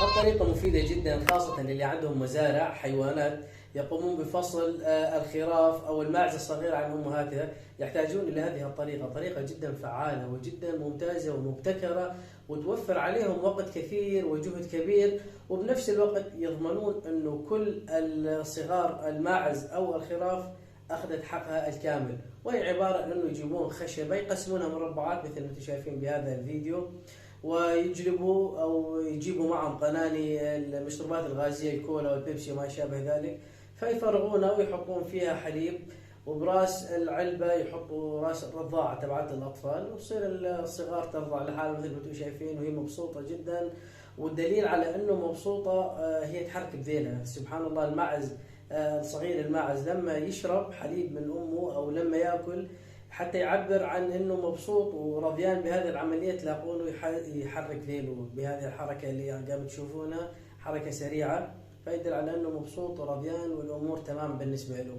الطريقة مفيدة جدا خاصة للي عندهم مزارع حيوانات يقومون بفصل الخراف أو الماعز الصغيرة عن أمهاتها. يحتاجون إلى هذه الطريقة، طريقة جدا فعالة وجدا ممتازة ومبتكرة، وتوفر عليهم وقت كثير وجهد كبير، وبنفس الوقت يضمنون أنه كل الصغار الماعز أو الخراف أخذت حقها الكامل. وهي عبارة أنه يجيبون خشبة يقسمونها مربعات مثل ما انتم شايفين بهذا الفيديو، ويجلبوا او يجيبوا معهم قناني المشروبات الغازيه، الكولا والبيبسي وما شابه ذلك، فيفرغونها ويحطون فيها حليب، وبراس العلبه يحطوا راس الرضاعه تبعت الاطفال، وتصير الصغار ترضع لحالها مثل ما انتم شايفين، وهي مبسوطه جدا. والدليل على انه مبسوطه هي تحرك بذيلها. سبحان الله، الماعز الصغير الماعز لما يشرب حليب من امه او لما ياكل حتى يعبر عن انه مبسوط ورضيان بهذه العمليه، تلاقونه يحرك ذيله بهذه الحركه اللي قاعد تشوفونها، حركه سريعه، فيدل على انه مبسوط ورضيان والامور تمام بالنسبه له.